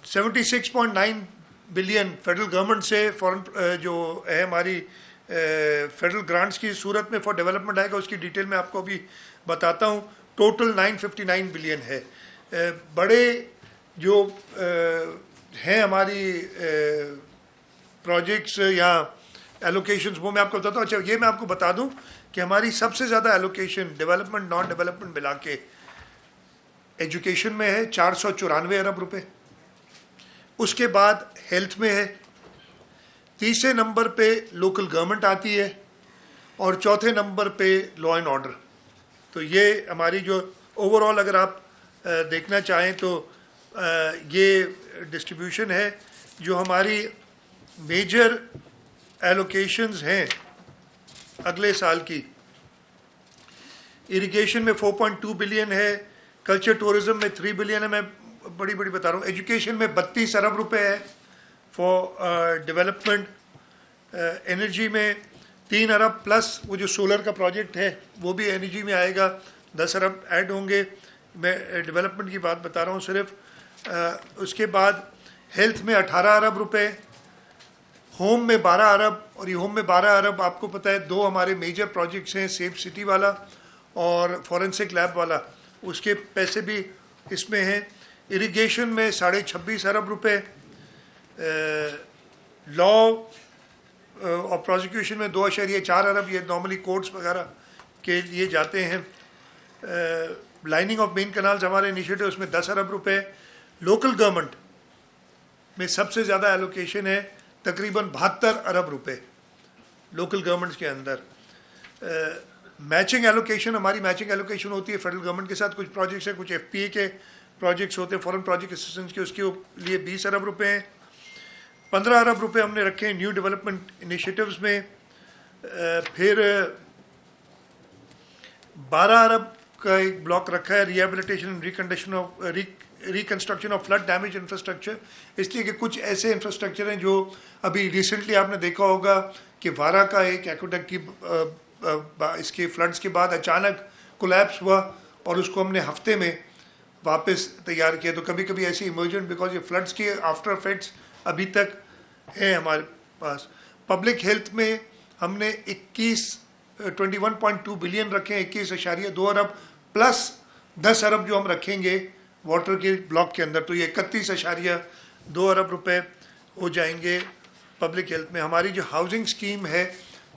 76.9 بلین فیڈرل گورنمنٹ سے فارن جو ہے ہماری فیڈرل گرانٹس کی صورت میں فار ڈیولپمنٹ آئے گا، اس کی ڈیٹیل میں آپ کو بھی بتاتا ہوں. ٹوٹل 959 بلین ہے. بڑے جو ہیں ہماری پروجیکٹس یا ایلوکیشنز وہ میں آپ کو بتاتا ہوں. اچھا یہ میں آپ کو بتا دوں کہ ہماری سب سے زیادہ ایلوکیشن ڈیولپمنٹ نان ڈیولپمنٹ ملا کے ایجوکیشن میں ہے 494 ارب روپے. اس کے بعد ہیلتھ میں ہے. تیسرے نمبر پہ لوکل گورنمنٹ آتی ہے اور چوتھے نمبر پہ لا اینڈ آرڈر. تو یہ ہماری جو اوور آل اگر آپ دیکھنا چاہیں تو یہ ڈسٹریبیوشن ہے جو ہماری میجر ایلوکیشنز ہیں اگلے سال کی. اریگیشن میں 4.2 بلین ہے. کلچر ٹورزم میں 3 بلین ہے. میں بڑی بتا رہا ہوں. ایجوکیشن میں 32 ارب روپے ہے فار ڈیولپمنٹ. انرجی میں 3 ارب پلس وہ جو سولر کا پروجیکٹ ہے وہ بھی انرجی میں آئے گا، 10 ارب ایڈ ہوں گے. میں ڈیولپمنٹ کی بات بتا رہا ہوں صرف. اس کے بعد ہیلتھ میں 18 ارب روپے، ہوم میں 12 ارب. اور یہ ہوم میں 12 ارب آپ کو پتہ ہے دو ہمارے میجر پروجیکٹس ہیں، سیف سٹی والا اور فورنسک لیب والا، اس کے پیسے بھی اس میں ہیں. اریگیشن میں 26.5 ارب روپے. لا اور پروسیکیوشن میں 2.4 ارب، یہ نارملی کورٹس وغیرہ کے لیے جاتے ہیں. لائننگ آف مین کنالز ہمارے انیشیٹو اس میں 10 ارب روپے. لوکل گورنمنٹ میں سب سے زیادہ ایلوکیشن ہے تقریباً 72 ارب روپے لوکل گورنمنٹس کے اندر. میچنگ ایلوکیشن، ہماری میچنگ ایلوکیشن ہوتی ہے فیڈرل گورنمنٹ کے ساتھ. کچھ پروجیکٹس ہیں، کچھ ایف پی اے کے پروجیکٹس ہوتے ہیں فورن پروجیکٹ اسسٹنس کے، اس کے لیے 20 ارب روپے ہیں. 15 ارب روپے ہم نے رکھے ہیں نیو ڈیولپمنٹ انیشیٹوز میں. پھر 12 ارب کا ایک بلاک رکھا ہے rehabilitation reconstruction of flood damage infrastructure. اس لیے کہ کچھ ایسے انفراسٹرکچر ہیں جو ابھی ریسنٹلی آپ نے دیکھا ہوگا کہ وارا کا ایک ایکوڈکٹ کی اس کے فلڈز کے بعد اچانک کولیپس ہوا اور اس کو ہم نے ہفتے میں واپس تیار کیا. تو کبھی کبھی ایسی ایمرجنٹ بیکاز یہ فلڈز کے آفٹر افیکٹس ابھی تک ہیں ہمارے پاس. پبلک ہیلتھ میں ہم نے 21.2 بلین رکھے ہیں، 21.2 ارب پلس 10 ارب جو ہم رکھیں گے واٹر کے بلاک کے اندر، تو یہ 31.2 ارب روپے ہو جائیں گے پبلک ہیلتھ میں. ہماری جو ہاؤسنگ اسکیم ہے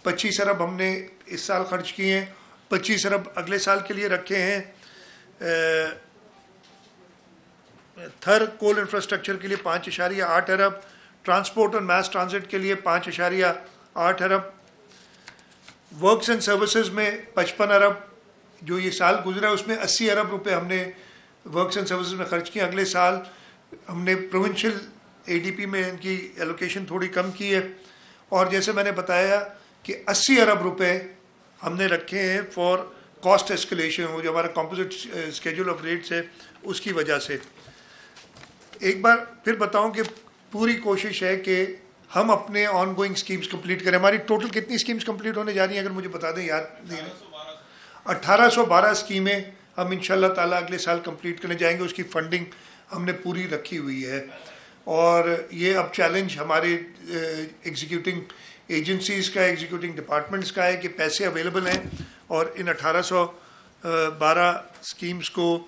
25 ارب ہم نے اس سال خرچ کیے ہیں، 25 ارب اگلے سال کے لیے رکھے ہیں. تھر کول انفراسٹرکچر کے لیے 5.8 ارب. ٹرانسپورٹ اور میس ٹرانزٹ کے لیے 5.8 ارب. ورکس اینڈ سروسز میں 55 ارب. جو یہ سال گزرا ہے اس میں 80 ارب روپے ہم نے ورکس اینڈ سروسز میں خرچ کیے. اگلے سال ہم نے پروونشل اے ڈی پی میں ان کی ایلوکیشن تھوڑی کم کی ہے. اور جیسے میں نے بتایا کہ 80 ارب روپے ہم نے رکھے ہیں فار کاسٹ ایسکلیشن، وہ جو ہمارا کمپوزٹ اسکیجول آف ریٹس ہے اس کی وجہ سے. ایک بار پھر بتاؤں کہ پوری کوشش ہے کہ ہم اپنے آن گوئنگ اسکیمز کمپلیٹ کریں. ہماری ٹوٹل کتنی اسکیمز کمپلیٹ ہونے جا رہی ہیں اگر مجھے بتا دیں، یاد نہیں ہے. 1812 اسکیمیں ہم انشاءاللہ تعالیٰ اگلے سال کمپلیٹ کرنے جائیں گے. اس کی فنڈنگ ہم نے پوری رکھی ہوئی ہے. اور یہ اب چیلنج ہمارے ایگزیکیوٹنگ ایجنسیز کا، ایگزیکیوٹنگ ڈپارٹمنٹس کا ہے کہ پیسے اویلیبل ہیں اور ان 1812 اسکیمز کو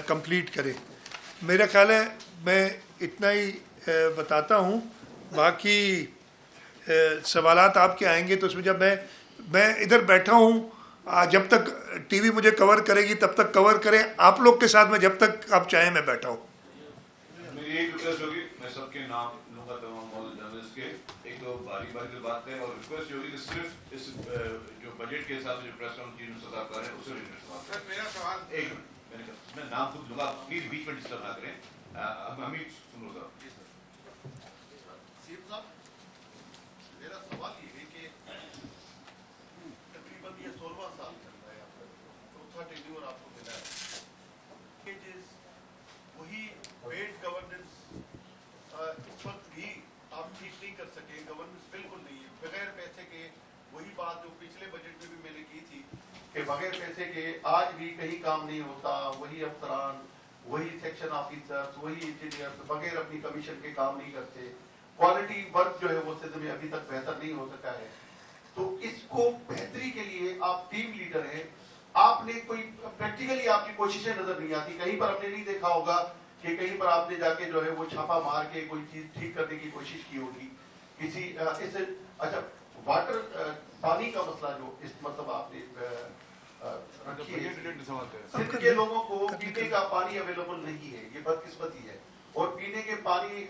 کمپلیٹ کریں. میرا خیال ہے میں اتنا ہی بتاتا ہوں، باقی سوالات آپ کے آئیں گے تو اس میں جب میں ادھر بیٹھا ہوں، جب تک ٹی وی مجھے کور کرے گی تب تک کور کریں، آپ لوگ کے ساتھ میں جب تک آپ چاہیں میں بیٹھا ہوں. میری ایک ریکویسٹ ہوگی، میں سب کے نام لوں گا تمام موجود جرنلسٹ کے، ایک تو باری باری کی بات ہے، اور ریکویسٹ ہوگی کہ صرف اس جو بجٹ کے حساب سے جو پریس کانفرنس چیف صدر کر رہے ہیں اس سے ریلیٹڈ بات کریں. میرا سوال ایک میں نام خود لوں گا، پلیز بیچ میں ڈسٹرب نہ کریں. حمید سن لو صاحب. میرا سوال یہ ہے کہ تقریباً یہ 16واں سال چل رہا ہے، آپ کا چوتھا ٹینیور آپ کو ملا ہے، وہی بیڈ گورننس اس وقت بھی آپ ٹھیک نہیں کر سکے، گورننس بالکل نہیں ہے، بغیر پیسے کے وہی بات جو پچھلے بجٹ میں بھی میں نے کی تھی کہ بغیر پیسے کے آج بھی کہیں کام نہیں ہوتا، وہی افسران، وہی سیکشن آفیسرز، وہی انجینئرز بغیر اپنی کمیشن کے کام نہیں کرتے، کوالٹی ورک جو ہے وہ صدر میں ابھی تک بہتر نہیں ہو سکا ہے. تو اس کو بہتری کے لیے آپ ٹیم لیڈر ہیں، آپ نے کوئی پریکٹیکلی آپ کی کوششیں نظر نہیں آتی، کہیں پر ہم نے نہیں دیکھا ہوگا کہ کہیں پر آپ نے جا کے جو ہے وہ چھاپا مار کے کوئی چیز ٹھیک کرنے کی کوشش کی ہوگی کسی اس. اچھا واٹر پانی کا مسئلہ جو اس مطلب آپ نے رکھی ہے، سندھ کے لوگوں کو پینے کا پانی اویلیبل نہیں ہے، یہ بدقسمتی ہے، اور پینے کے پانی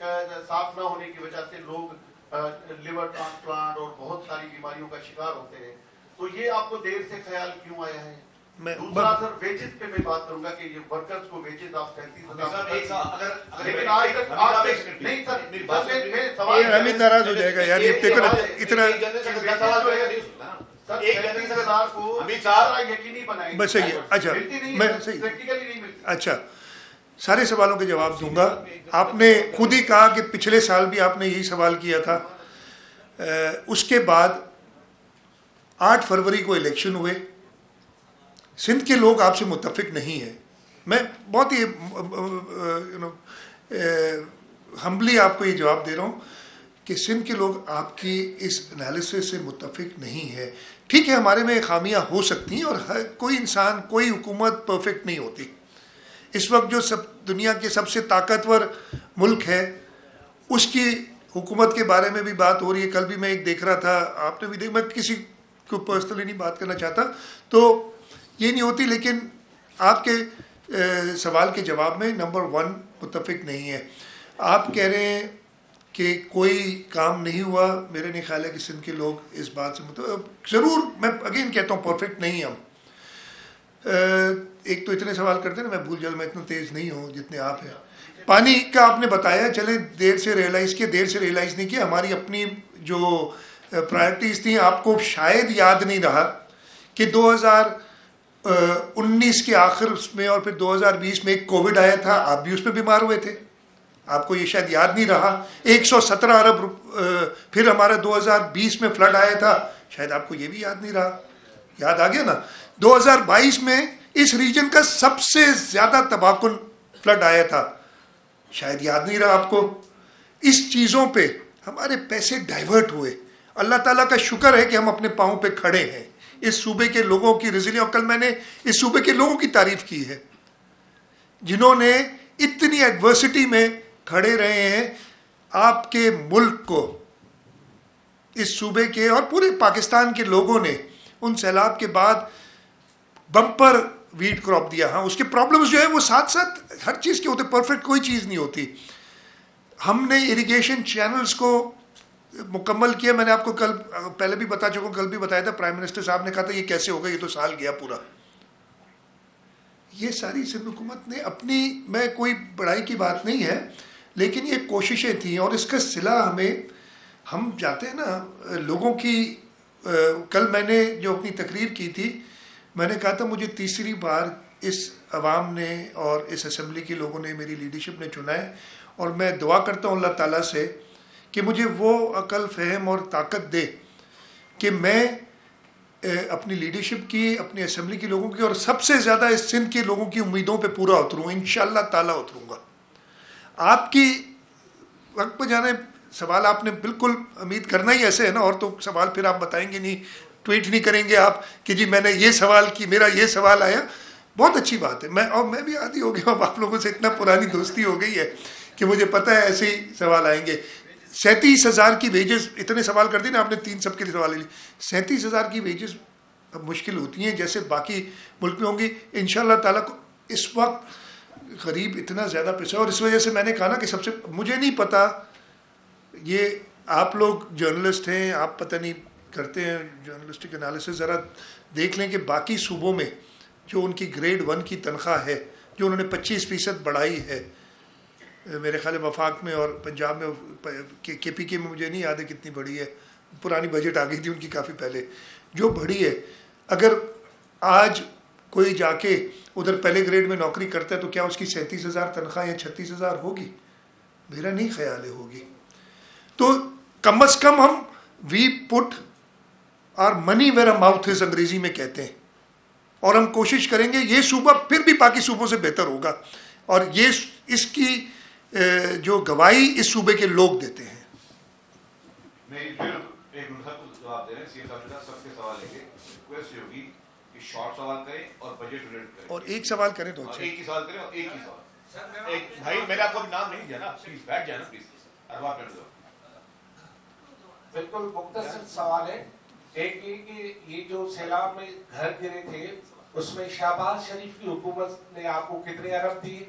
صاف نہ ہونے کی وجہ سے لوگ لیور ٹرانسپلانٹ اور بہت ساری بیماریوں کا شکار ہوتے ہیں. تو یہ آپ کو دیر سے خیال کیوں آیا ہے؟ دوسرا سر ویجز پہ میں بات کروں گا کہ یہ ورکرز کو ویجز آپ 37,000 لیکن آج تک آپ نہیں سر حمید ناراض ہو جائے گا یار، یہ دیکھو نا اتنا یقینی بنائیں. بس صحیح ہے. اچھا میں صحیح، اچھا سارے سوالوں کے جواب دوں گا. آپ نے خود ہی کہا کہ پچھلے سال بھی آپ نے یہی سوال کیا تھا. اس کے بعد 8 فروری کو الیکشن ہوئے، سندھ کے لوگ آپ سے متفق نہیں ہیں. میں بہت ہی ہمبلی آپ کو یہ جواب دے رہا ہوں کہ سندھ کے لوگ آپ کی اس انالیسس سے متفق نہیں ہے. ٹھیک ہے، ہمارے میں خامیاں ہو سکتی ہیں، اور کوئی انسان کوئی حکومت پرفیکٹ نہیں ہوتی. اس وقت جو دنیا کے سب سے طاقتور ملک ہے اس کی حکومت کے بارے میں بھی بات ہو رہی ہے. کل بھی میں ایک دیکھ رہا تھا، آپ نے بھی دیکھ، میں کسی کو پرسنلی نہیں بات کرنا چاہتا، تو یہ نہیں ہوتی. لیکن آپ کے سوال کے جواب میں نمبر 1 متفق نہیں ہے. آپ کہہ رہے ہیں کہ کوئی کام نہیں ہوا. میرے نہیں خیال ہے کہ سندھ کے لوگ اس بات سے متفق، ضرور میں اگین کہتا ہوں پرفیکٹ نہیں ہم. ایک تو اتنے سوال کرتے ہیں نا، میں بھول جاؤں، میں اتنا تیز نہیں ہوں جتنے آپ ہیں. پانی کا آپ نے بتایا، چلیں دیر سے ریئلائز نہیں کیا. ہماری اپنی جو پرائرٹیز تھیں، آپ کو شاید یاد نہیں رہا کہ 2019 کے آخر میں اور پھر 2020 میں ایک کووڈ آیا تھا، آپ بھی اس میں بیمار ہوئے تھے. آپ کو یہ شاید یاد نہیں رہا. 117 ارب پھر ہمارا 2020 میں فلڈ آیا تھا، شاید آپ کو یہ بھی یاد نہیں رہا. یاد آ گیا نا. 2022 میں اس ریجن کا سب سے زیادہ تباہ کن فلڈ آیا تھا، شاید یاد نہیں رہا آپ کو. اس چیزوں پہ ہمارے پیسے ڈائیورٹ ہوئے. اللہ تعالیٰ کا شکر ہے کہ ہم اپنے پاؤں پہ کھڑے ہیں. اس صوبے کے لوگوں کی ریزیلینس، کل میں نے اس صوبے کے لوگوں کی تعریف کی ہے جنہوں نے اتنی ایڈورسٹی میں کھڑے رہے ہیں. آپ کے ملک کو، اس صوبے کے اور پورے پاکستان کے لوگوں نے ان سیلاب کے بعد بمپر ویٹ کراپ دیا. ہاں اس کے پرابلمز جو ہے وہ ساتھ ساتھ ہر چیز کے ہوتے، پرفیکٹ کوئی چیز نہیں ہوتی. ہم نے اریگیشن چینلز کو مکمل کیا. میں نے آپ کو کل پہلے بھی بتا چکا ہوں، کل بھی بتایا تھا، پرائم منسٹر صاحب نے کہا تھا یہ کیسے ہوگا، یہ تو سال گیا پورا. یہ ساری سندھ حکومت نے اپنی، میں کوئی بڑائی کی بات نہیں ہے لیکن یہ کوششیں تھیں، اور اس کا صلہ ہم جاتے ہیں نا لوگوں کی. کل میں نے جو اپنی تقریر کی تھی، میں نے کہا تھا مجھے تیسری بار اس عوام نے اور اس اسمبلی کے لوگوں نے، میری لیڈرشپ نے چنا ہے، اور میں دعا کرتا ہوں اللہ تعالیٰ سے کہ مجھے وہ عقل، فہم اور طاقت دے کہ میں اپنی لیڈرشپ کی، اپنی اسمبلی کے لوگوں کی، اور سب سے زیادہ اس سندھ کے لوگوں کی امیدوں پہ پورا اتروں. انشاءاللہ تعالیٰ اتروں گا. آپ کی وقت پہ جانے سوال آپ نے بالکل امید کرنا ہی ایسے ہے نا، اور تو سوال پھر آپ بتائیں گے نہیں، ٹویٹ نہیں کریں گے آپ کہ جی میں نے یہ سوال کی، میرا یہ سوال آیا. بہت اچھی بات ہے. میں بھی عادی ہو گیا ہوں, آپ لوگوں سے اتنا پرانی دوستی ہو گئی ہے کہ مجھے پتہ ہے ایسے ہی سوال آئیں گے. 37,000 کی ویجز, اتنے سوال کر دی نا آپ نے, 3 سب کے لیے سوال لے لی. 37,000 کی ویجز اب مشکل ہوتی ہیں جیسے باقی ملک میں ہوں گی انشاءاللہ تعالیٰ. اس وقت غریب اتنا زیادہ پیسہ, اور اس وجہ سے میں نے کہا نا کہ مجھے نہیں پتا, یہ آپ لوگ جرنلسٹ ہیں, آپ پتہ نہیں کرتے ہیں جرنلسٹک انالیسس, ذرا دیکھ لیں کہ باقی صوبوں میں جو ان کی گریڈ 1 کی تنخواہ ہے جو انہوں نے 25% بڑھائی ہے, میرے خیال وفاق میں اور پنجاب میں, کے پی کے میں مجھے نہیں یاد ہے کتنی بڑی ہے, پرانی بجٹ آ گئی تھی ان کی کافی پہلے, جو بڑی ہے. اگر آج کوئی جا کے ادھر پہلے گریڈ میں نوکری کرتا ہے تو کیا اس کی 37,000 تنخواہ یا 36,000 ہوگی؟ میرا نہیں خیال ہے ہوگی. تو کم از کم ہم we put our money where a mouth is انگریزی میں کہتے ہیں, اور ہم کوشش کریں گے یہ صوبہ پھر بھی باقی صوبوں سے بہتر ہوگا, اور یہ اس کی جو گواہی اس صوبے کے لوگ دیتے ہیں. میں ایک منصب کو جواب دے رہے ہیں, سی ایم صاحب سب کے سوال لیں گے. ریکویسٹ یہ ہوگی کہ شارٹ سوال کریں اور بجٹ ریلیٹ کریں, اور ایک سوال کریں تو اچھا. ایک ہی سوال کریں اور ایک ہی سوال. ایک بھائی میرا آپ کو نام نہیں دیا نا, پلیز بیٹھ جائے نا پلیز. ارباب کر دو. بالکل مختصر سوال ہے. ایک یہ کہ یہ جو سیلاب میں گھر گرے تھے اس میں شہباز شریف کی حکومت نے آپ کو کتنے ارب دیے,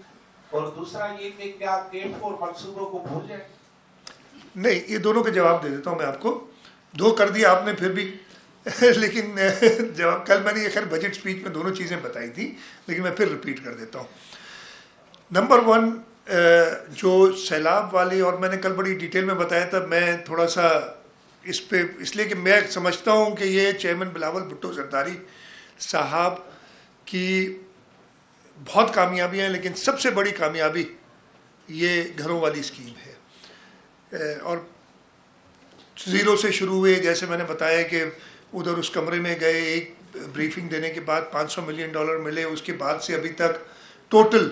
اور دوسرا یہ کہ کیا K4 منصوبوں کو بھول جائیں؟ نہیں, یہ دونوں کے جواب دے دیتا ہوں میں آپ کو. 2 کر دیا آپ نے پھر بھی, لیکن جواب کل میں نے یہ خیر بجٹ سپیچ میں دونوں چیزیں بتائی تھی, لیکن میں پھر ریپیٹ کر دیتا ہوں. نمبر 1 جو سیلاب والی, اور میں نے کل بڑی ڈیٹیل میں بتایا تھا, میں تھوڑا سا اس پہ اس لیے کہ میں سمجھتا ہوں کہ یہ چیئرمین بلاول بھٹو زرداری صاحب کی بہت کامیابیاں ہیں, لیکن سب سے بڑی کامیابی یہ گھروں والی اسکیم ہے. اور زیرو سے شروع ہوئے, جیسے میں نے بتایا کہ ادھر اس کمرے میں گئے, ایک بریفنگ دینے کے بعد $500 ملین ملے, اس کے بعد سے ابھی تک ٹوٹل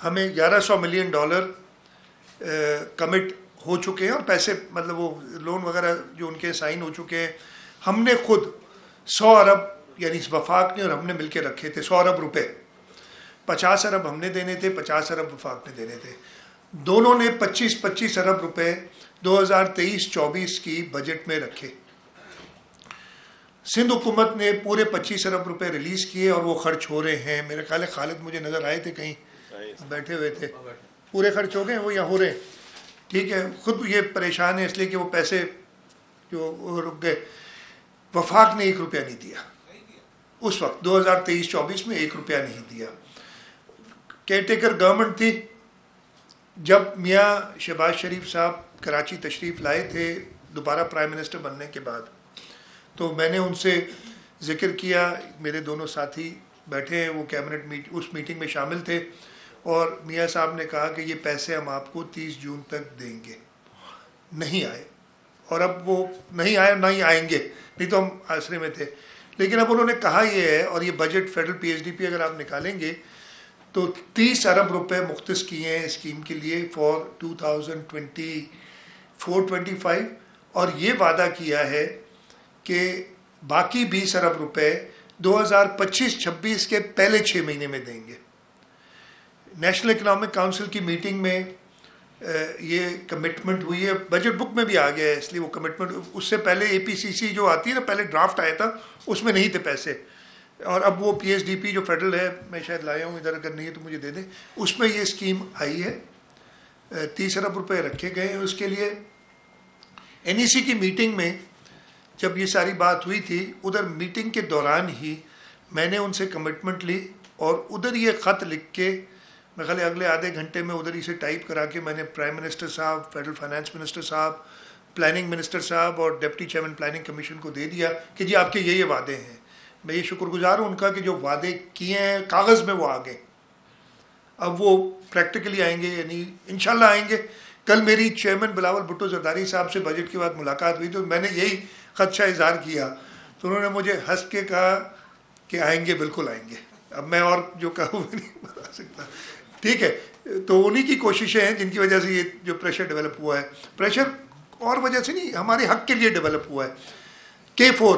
ہمیں $1,100 ملین کمٹ ہو چکے ہیں, اور پیسے مطلب وہ لون وغیرہ جو ان کے سائن ہو چکے ہیں. ہم نے خود 100 ارب یعنی وفاق نے اور ہم نے مل کے رکھے تھے 100 ارب روپے. 50 ارب ہم نے دینے تھے, 50 ارب وفاق نے دینے تھے. دونوں نے 25 ارب روپے 2023-24 کی بجٹ میں رکھے. سندھ حکومت نے پورے 25 ارب روپے ریلیز کیے اور وہ خرچ ہو رہے ہیں. میرے خیال ہے خالد مجھے نظر آئے تھے کہیں بیٹھے ہوئے تھے, پورے خرچ ہو گئے وہ یا ہو رہے ہیں. ٹھیک ہے, خود یہ پریشان ہے اس لیے کہ وہ پیسے جو رک گئے. وفاق نے 1 روپیہ نہیں دیا اس وقت, 2023-24 میں 1 روپیہ نہیں دیا. کیئر ٹیکر گورنمنٹ تھی. جب میاں شہباز شریف صاحب کراچی تشریف لائے تھے دوبارہ پرائم منسٹر بننے کے بعد, تو میں نے ان سے ذکر کیا, میرے دونوں ساتھی بیٹھے ہیں, وہ کیبنٹ اس میٹنگ میں شامل تھے, اور میاں صاحب نے کہا کہ یہ پیسے ہم آپ کو 30 جون تک دیں گے. نہیں آئے, اور اب وہ نہیں آئے, نہ ہی آئیں گے, نہیں تو ہم آسرے میں تھے. لیکن اب انہوں نے کہا یہ ہے, اور یہ بجٹ فیڈرل PSDP اگر آپ نکالیں گے تو 30 ارب روپے مختص کیے ہیں اسکیم کے لیے فار 2024-25, اور یہ وعدہ کیا ہے کہ باقی 20 ارب روپے 2025-26 کے پہلے 6 مہینے میں دیں گے. نیشنل اکنامک کونسل کی میٹنگ میں یہ کمٹمنٹ ہوئی ہے, بجٹ بک میں بھی آ گیا ہے, اس لیے وہ کمٹمنٹ, اس سے پہلے APCC جو آتی ہے نا, پہلے ڈرافٹ آیا تھا, اس میں نہیں تھے پیسے, اور اب وہ PSDP جو فیڈرل ہے, میں شاید لایا ہوں ادھر, اگر نہیں ہے تو مجھے دے دیں, اس میں یہ اسکیم آئی ہے. 30 ارب روپے رکھے گئے ہیں اس کے لیے. NEC کی میٹنگ میں جب یہ ساری بات ہوئی تھی, ادھر میٹنگ کے دوران ہی میں نے ان سے کمٹمنٹ لی, اور ادھر یہ خط لکھ کے میں خالی اگلے آدھے گھنٹے میں ادھر ہی سے ٹائپ کرا کے میں نے پرائم منسٹر صاحب, فیڈرل فائنانس منسٹر صاحب, پلاننگ منسٹر صاحب اور ڈپٹی چیئرمین پلاننگ کمیشن کو دے دیا کہ جی آپ کے یہ وعدے ہیں. میں یہ شکر گزار ہوں ان کا کہ جو وعدے کیے ہیں کاغذ میں وہ آ گئے, اب وہ پریکٹیکلی آئیں گے, یعنی انشاءاللہ آئیں گے. کل میری چیئرمین بلاول بھٹو زرداری صاحب سے بجٹ کے بعد ملاقات ہوئی تو میں نے یہی خدشہ اظہار کیا, تو انہوں نے مجھے ہنس کے کہا کہ آئیں گے, بالکل آئیں گے. اب میں اور جو کہوں نہیں بتا سکتا. ٹھیک ہے, تو انہی کی کوششیں ہیں جن کی وجہ سے یہ جو پریشر ڈیولپ ہوا ہے. پریشر اور وجہ سے نہیں, ہمارے حق کے لیے ڈیولپ ہوا ہے. K4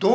2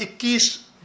21